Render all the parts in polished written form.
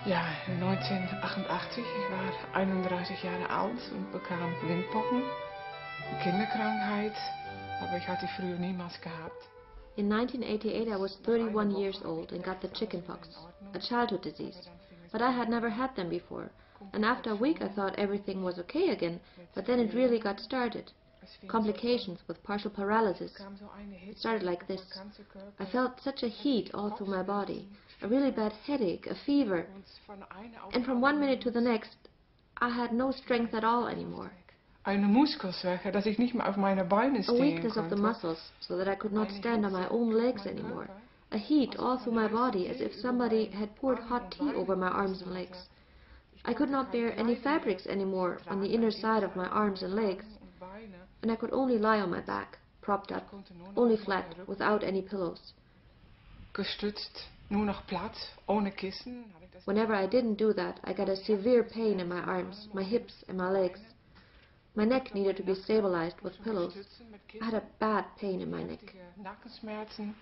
Ja, 1988. Ich war 31 Jahre alt und bekam Windpocken, eine Kinderkrankheit, aber ich hatte früher niemals gehabt. In 1988 I was 31 years old and got the chickenpox, a childhood disease, but I had never had them before, and after a week I thought everything was okay again, but then it really got started. Complications with partial paralysis. It started like this. I felt such a heat all through my body, a really bad headache, a fever, and from one minute to the next, I had no strength at all anymore. Eine Muskelschwäche, dass ich nicht mehr auf meine Beine A stehen weakness of the konnte. muscles, so that I could not stand on my own legs anymore. A heat all through my body, as if somebody had poured hot tea over my arms and legs. I could not bear any fabrics anymore on the inner side of my arms and legs, and I could only lie on my back, propped up, only flat, without any pillows. Gestützt, nur noch platt, ohne Kissen. Whenever I didn't do that, I got a severe pain in my arms, my hips, and my legs. My neck needed to be stabilized with pillows. I had a bad pain in my neck. Nackenschmerzen.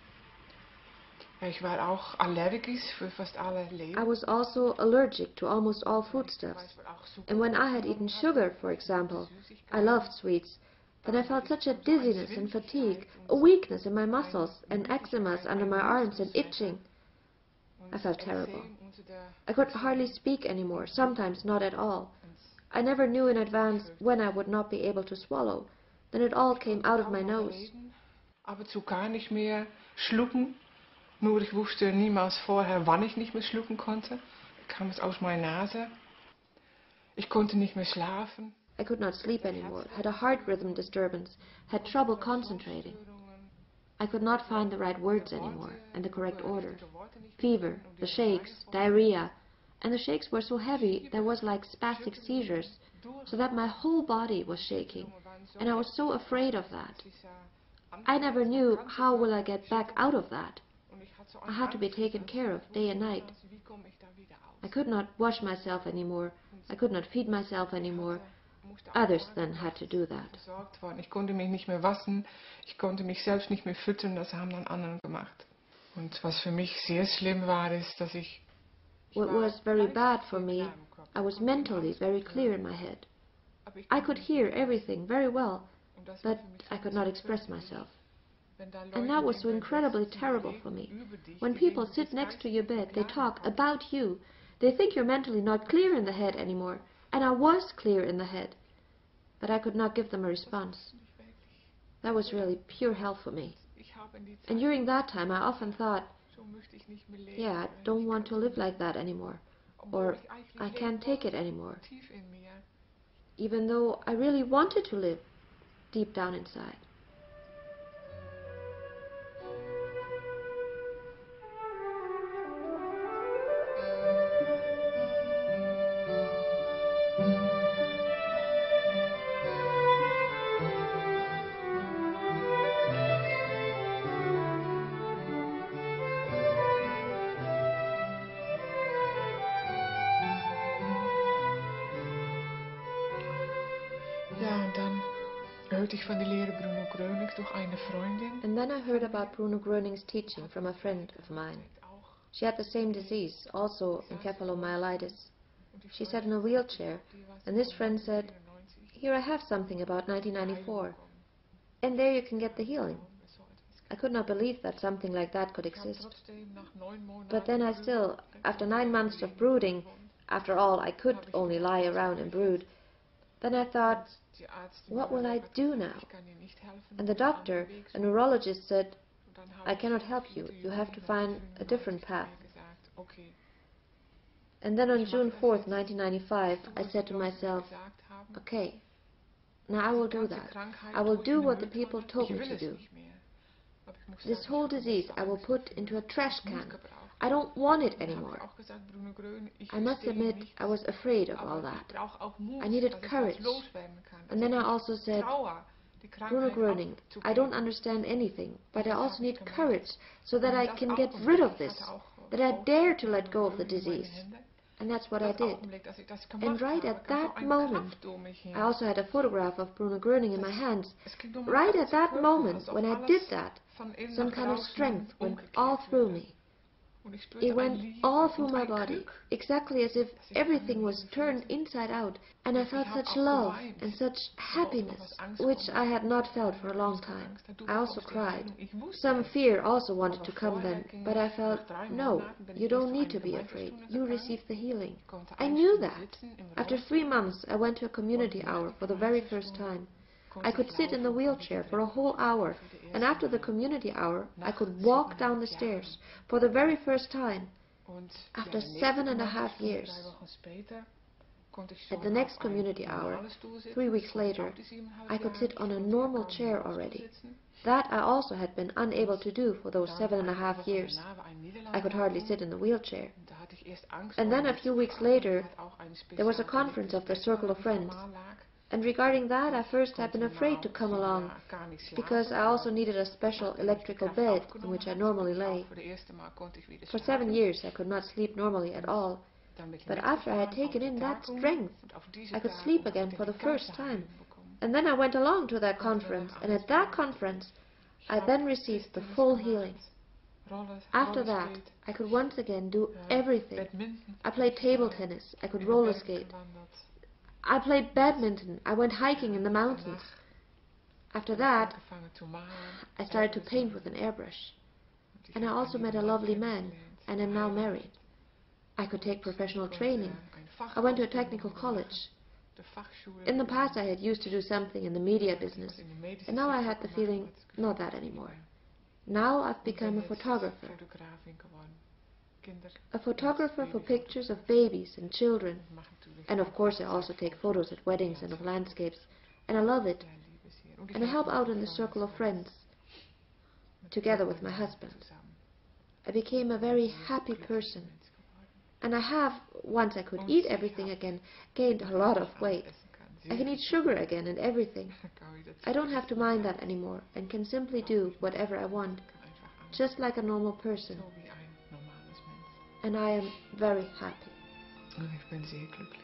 Ich war auch allergisch für fast alle Lebensmittel. I was also allergic to almost all foodstuffs. And when I had eaten sugar, for example, I loved sweets, then I felt such a dizziness and fatigue, a weakness in my muscles, and eczemas under my arms and itching. I felt terrible. I could hardly speak anymore, sometimes not at all. I never knew in advance when I would not be able to swallow. Then it all came out of my nose. Aber zu gar nicht mehr schlucken. Nur ich wusste niemals vorher, wann ich nicht mehr schlucken konnte. Kam es aus meiner Nase. Ich konnte nicht mehr schlafen. I could not sleep anymore, had a heart rhythm disturbance, had trouble concentrating. I could not find the right words anymore, and the correct order. Fever, the shakes, diarrhea, and the shakes were so heavy there was like spastic seizures, so that my whole body was shaking, and I was so afraid of that. I never knew how will I get back out of that. I had to be taken care of day and night. I could not wash myself anymore. I could not feed myself anymore. Others then had to do that. Ich konnte mich nicht mehr waschen. Ich konnte mich selbst nicht mehr füttern. Das haben dann andere gemacht. Und was für mich sehr schlimm war, ist, dass ich... What was very bad for me, I was mentally very clear in my head. I could hear everything very well, but I could not express myself. And that was so incredibly terrible for me. When people sit next to your bed, they talk about you. They think you're mentally not clear in the head anymore. And I was clear in the head. But I could not give them a response. That was really pure hell for me. And during that time, I often thought, yeah, I don't want to live like that anymore. Or, I can't take it anymore. Even though I really wanted to live deep down inside. Ja, und dann hörte ich von der Lehre Bruno Gröning durch eine Freundin. And then I heard about Bruno Gröning's teaching from a friend of mine. She had the same disease, also encefalomielite. She sat in a wheelchair, and this friend said, "Here I have something about 1994, and there you can get the healing." I could not believe that something like that could exist. But then I still, after 9 months of brooding, after all I could only lie around and brood, then I thought, what will I do now? And the doctor, a neurologist, said, "I cannot help you. You have to find a different path." And then on June 4th, 1995, I said to myself, okay, now I will do that. I will do what the people told me to do. This whole disease I will put into a trash can. I don't want it anymore. I must admit I was afraid of all that. I needed courage. And then I also said, "Bruno Gröning, I don't understand anything, but I also need courage so that I can get rid of this, that I dare to let go of the disease." And that's what I did. And right at that moment, I also had a photograph of Bruno Gröning in my hands. Right at that moment, when I did that, some kind of strength went all through me. It went all through my body, exactly as if everything was turned inside out, and I felt such love and such happiness, which I had not felt for a long time. I also cried. Some fear also wanted to come then, but I felt, no, you don't need to be afraid. You received the healing. I knew that. After 3 months, I went to a community hour for the very first time. I could sit in the wheelchair for a whole hour, and after the community hour, I could walk down the stairs for the very first time, after 7.5 years. At the next community hour, 3 weeks later, I could sit on a normal chair already. That I also had been unable to do for those 7.5 years. I could hardly sit in the wheelchair. And then a few weeks later, there was a conference of the Circle of Friends. And regarding that, at first I'd been afraid to come along, because I also needed a special electrical bed in which I normally lay. For 7 years I could not sleep normally at all, but after I had taken in that strength, I could sleep again for the first time. And then I went along to that conference, and at that conference I then received the full healing. After that, I could once again do everything. I played table tennis, I could roller skate. I played badminton, I went hiking in the mountains. After that, I started to paint with an airbrush. And I also met a lovely man, and am now married. I could take professional training. I went to a technical college. In the past I had used to do something in the media business, and now I had the feeling, not that anymore. Now I've become a photographer. A photographer for pictures of babies and children. And of course I also take photos at weddings and of landscapes, and I love it. And I help out in the Circle of Friends, together with my husband. I became a very happy person. And I have, once I could eat everything again, gained a lot of weight. I can eat sugar again and everything. I don't have to mind that anymore, and can simply do whatever I want, just like a normal person. And I am very happy. Ik ben zeer gelukkig.